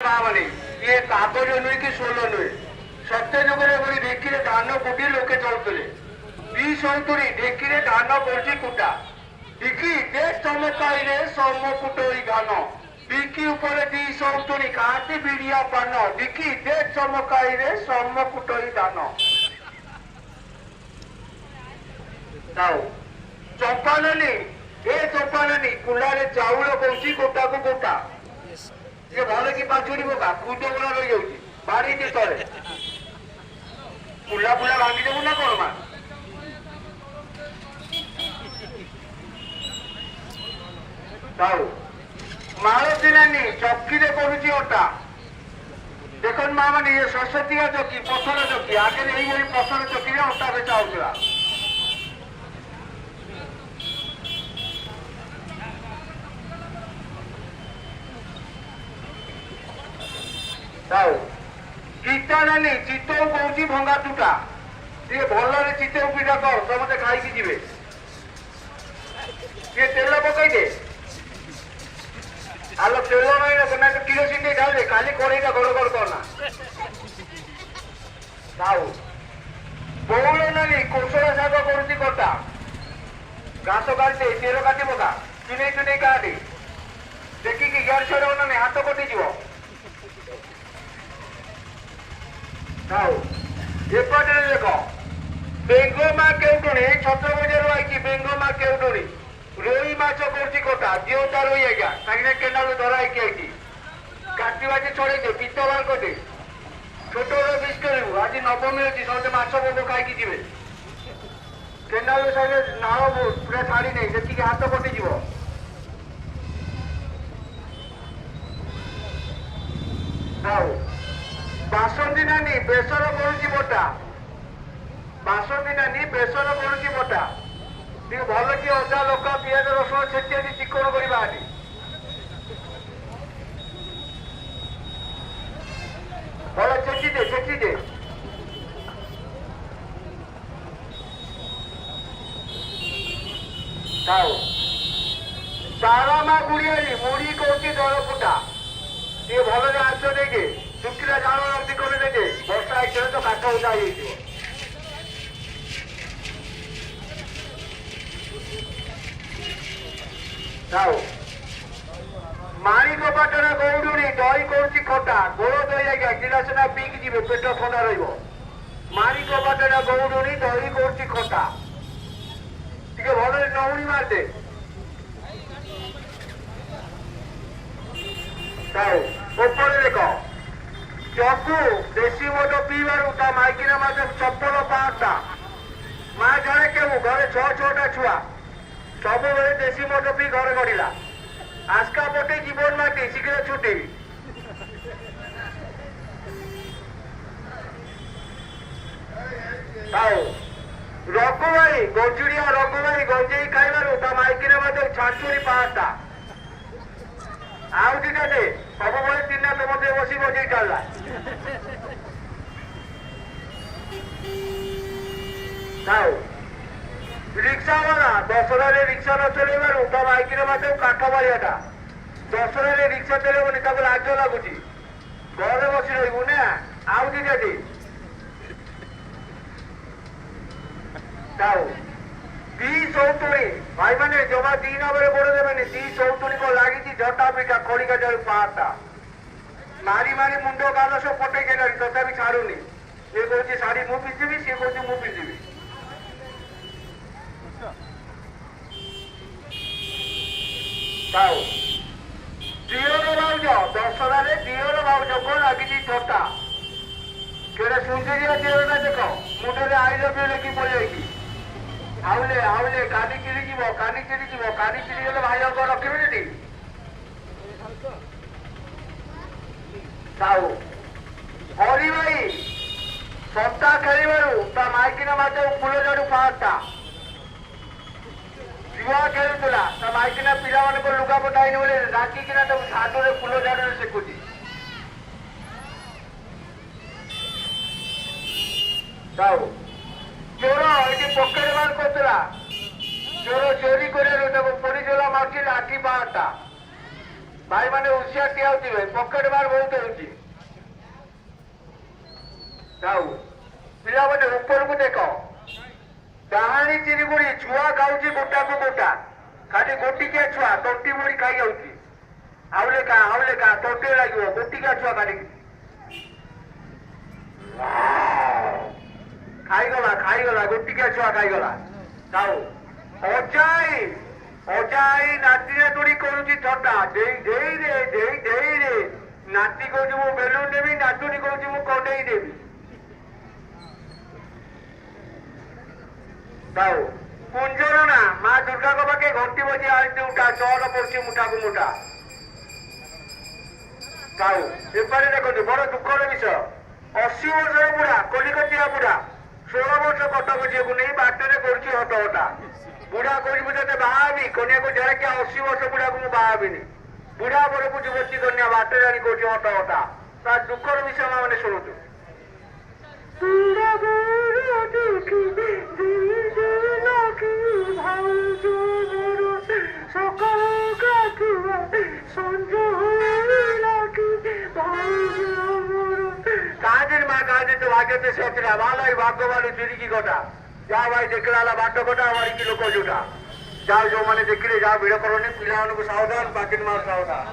ମାନେ ଇଏ କାଗଜ ନୁହେଁ କି ସୋଲ ନୁହେଁ। ସତ୍ୟ ଯୁଗରେ ଏଭଳି ଢେକିରେ ଧାନ କୁଟି ଲୋକେ ଚଳୁଥିଲେ। 270 ଢେକିରେ ଧାନ ପଡୁଛି କୁଟା। ଢିକି ଦେ ଚମକାଇରେ ସମ କୁଟୋଇ ଧାନ। ଢିକି ଉପରେ 270 ଖାଆନ୍ତି ବିଡିଆ ପାନ। ଢିକି ଦେ ଚମକାଇରେ ସମ କୁଟୋଇ ଧାନ। ଯାଉ ଚମ୍ପାନନୀ ଏ ଚମ୍ପାନନୀ କୁଲାରେ ଚାଉଳ କହୁଛି ଗୋଟାକୁ ଗୋଟା। ये भले की पाचुरी बोका कूदो बोला रही जाऊँ बारी के तले पुला पुला भांगी देबू ना कोन मा ताऊ मारो दिनानी चक्की रे पडुची ओटा देखन मा माने ये सरस्वती चक्की पथर चक्की आगे एई एई पथर चक्की रे ओटा बेचा होतला ଚିତାନାନୀ ଚିତଉ କହୁଛି ଭଙ୍ଗା ଟୁଟା ଟିକେ ଭଲରେ ଚିତଉ ପିଠା କର ସମସ୍ତେ ଖାଇକି ଯିବେ। ଟିକେ ତେଲ ପକେଇଦେ ଆଲୋ ତେଲ ନାହିଁ ନା କିରୋସିନ ଟିକେ ଢାଳିଦେ କାଲି କড়େଇଟା ଗଡ଼ ଗଡ଼ କରନା। ଆଉ ବଉଳ ନାନୀ କୋଶଳା ଶାଗ କରୁଛି କଟା ଘାସ କାଟିଦେ ତେଲ କାଟି ପକା ଚୁନେଇ ଚୁନେଇ କାଟେ ଦେଖିକି ଗ୍ୟାସ ଛଡେଇବ ନା ହାତ କଟିଯିବ। ଏପଟରେ ଦେଖ ବେଙ୍ଗମା କେଉଟୁଣି ଛତ୍ରଭୁଜରୁ ଆଇଛି ବେଙ୍ଗମା କେଉଟୁଣି ରୋହି ମାଛ କରୁଛି କଟା ଦିଅତା ରୋହି ଆଜ୍ଞା କାହିଁକିନା କେନାଲରୁ ଧରା ହେଇକି ଆଇଛି କାଟି ବାଟି ଛଡେଇଦେ ପିତ ବାହାର କରିଦେ ଛୋଟ ବିଷ କରିବୁ ଆଜି ନବମୀ ଅଛି ସମସ୍ତେ ମାଛ ଭୋଗ ଖାଇକି ଯିବେ। କେନାଲ ସାଇଡରେ ନାଳ ପୁରା ଛାଡି ନେଇ ସେତିକି ହାତ କଟିଯିବ। ବାସନ୍ତୀ ନାନୀ ବେସର କରୁଛି ବଟା ବାସନ୍ତୀ ନାନୀ ବେସର କରୁଛି ବଟା ଟିକେ ଭଲ କି ଅଦା ଲଙ୍କା ପିଆଜ ରସୁଣ ଛେଚି ଆଜି ଚିକଣ କରିବା ଆଜି ଭଲ ଛେଚି ଦେ ତାରାମା ଗୁଡିଆରୀ ମୁଢି କରୁଛି ଦଳ ଫୁଟା ଟିକେ ଭଲରେ ଆଞ୍ଚ ଦେଇକି ଶୁଖିଲା ଜାଳ ରଖି କରିଦେଇଛେ ବର୍ଷା ହେଇଥିଲେ ତ କାଠ ଉଠା ହେଇଯିବ। ମାଣିକ ପାଟଣା ଗୌଡୁଣି ଦହି କରୁଛି ଖଟା ଗୋଳ ଦହି ଆଜ୍ଞା ଗିଲାସ ନା ପିଇକି ଯିବେ ପେଟ ଥଣ୍ଡା ରହିବ। ମାଣିକ ପାଟଣା ଗୌଡୁଣି ଦହି କରୁଛି ଖଟା ଟିକେ ଭଲରେ ନହୁଣି ମାରିଦେ। ଉପରେ ଦେଖ ଚକୁ ଦେଶୀ ମଦ ପିଇବାରୁ ତା ମାଇକିନା ମାଛ ଚପଲ ପାଆନ୍ତା ମା ଜଣେ କେବୁ ଘରେ 6-6ଟା ଛୁଆ ସବୁବେଳେ ଦେଶୀ ମଦ ପିଇ ଘରେ ଗଢିଲା ଆସ୍କା ପଟେ ଜୀବନ ମାଟି ଶୀଘ୍ର ଛୁଟି। ରଘୁଭାଇ ଗଞ୍ଜୁଡିଆ ରଘୁଭାଇ ଗଞ୍ଜେଇ ଖାଇବାରୁ ତା ମାଇକିନା ମାଛ ଛାଞ୍ଚୁରୀ ପାଆନ୍ତା ଆଉ ଦିଟା ଦେ ସବୁବେଳେ ତିନା ତମତେ ବସି ବଜେଇ ଚାଲିଲା। ରିକ୍ସା ବାଲା ଦଶହରାରେ ରିକ୍ସା ନ ଚଲେଇବାରୁ ତା ମାଇକିର ମାଛ କାଠ ବାଳିଆଟା ଦଶହରାରେ ରିକ୍ସା ଚଲେଇବନି ତାକୁ ଲାଜ ଲାଗୁଛି ଘରେ ବସି ରହିବୁ ନା ଆଉ ଦିଟା ଦେ। ସଉତୁଣୀ ଭାଇ ମାନେ ଜମା 2 ନମ୍ବରରେ ଗୋଡ ଦେବେନି 270 को ଲାଗିଛି ଝଟା ପିଠା ଖଡିକା ଯାଉ ପାହାଟା ମାରି ମାରି ମୁଣ୍ଡ ଗାଲ ସବୁ ପଟେଇ ଦେଲାଣି ତଥାପି ଛାଡୁନି ସେ କହୁଛି ଶାଢୀ ମୁଁ ପିନ୍ଧିବି ସିଏ କହୁଛି ମୁଁ ପିନ୍ଧିବି। ଦିଅର ଭାଉଜ ଦଶହରାରେ ଦିଅର ଭାଉଜକୁ ଲାଗିଛି ଝଟା କେଡେ ସୁନ୍ଦରିଆ ଦିଅରଟା ଦେଖ ମୁଣ୍ଡରେ ଆଇ ଲଭ୍ ୟୁ ଲେଖି ପଳେଇଛି ଆଉଲେ ଆଉଲେ କାନି ଚିରିଯିବ କାନି ଚିରିଗଲେ ଭାଇ ଅଙ୍କ ରଖିବେନି ହରି ଭାଇ ସନ୍ତା ଖେଳିବାରୁ ତା ମାଇକିନା ମାଛ ଫୁଲ ଝାଡୁ ପାଆନ୍ତା ଛୁଆ ଖେଳୁଥିଲା ତା ମାଇକିନା ପିଲାମାନଙ୍କ ଲୁଗା ପଟାଇନି ବୋଲି ରାଗିକିନା ତାକୁ ଝାଡୁରେ ଫୁଲ ଝାଡୁରେ ସେକୁଛି। ଚୋର ଏଠି ପକେଟ ମାର କରୁଥିଲା ଚୋର ଚୋରି କରିବାରୁ ତାକୁ ପୋଲିସ ବାଲା ମାରୁଛି ଲାଠି ପାଆନ୍ତା भाई मैंने हुशियार ठिया होती पकेट मार बहुत होती जाऊ पिला मैंने ऊपर को देख डाहाणी चिरीगुड़ी छुआ खाऊची गोटा को गोटा खाली गोटिकिया छुआ तोटी मुड़ी खाई जाऊची आवले का तोटे लगे गोटिकिया छुआ खाईगला गोटिकिया छुआ खाईगला जाऊ ଅଜାଇ ନାତିରେ ତୁଳି କରୁଛି ଥଟା ଦେଇ ନାତି କହୁଛି ମୁଁ ବେଲୁନ ନେବି ନାତୁଣୀ କହୁଛି ମୁଁ କଣ୍ଢେଇ ନେବି ଯାଉ କୁଞ୍ଜର ନା ମା ଦୁର୍ଗାଙ୍କ ପାଖେ ଘଣ୍ଟି ବଜି ଆଣିଛି ଉଠା ଚଅର ପଡୁଛି ମୁଠାକୁ ମୁଠା ଯାଉ ଏପାରେ ଦେଖନ୍ତୁ ବଡ ଦୁଃଖର ବିଷୟ 80 ବର୍ଷର ବୁଢା କଲିକତିଆ ବୁଢା 16 ବର୍ଷ କଟକ ଝିଅକୁ ନେଇ ବାଟରେ କରୁଛି ହଟହଟା ବୁଢା କହୁଛି ମୁଁ ତତେ ବାହା ହେବି କନ୍ୟାକୁ ଝାଡିକି 80 ବର୍ଷ ବୁଢାକୁ ମୁଁ ବାହା ହେବିନି ବୁଢା ବରକୁ ଯୁବତୀ କନ୍ୟା ବାଟରେ ଆଣି କହୁଛି ହଟହଟା ତା ଦୁଃଖର ବିଷୟ ମାନେ ଶୁଣୁଛୁ भाग्य से भाग्यवान चुरी कटा जा भाई देखला बाट कटा हमारी लोक जोटा जाओ जो मैंने देखिले जाओ भिड़ करोनी पिला सावधान पाकिट मार सावधान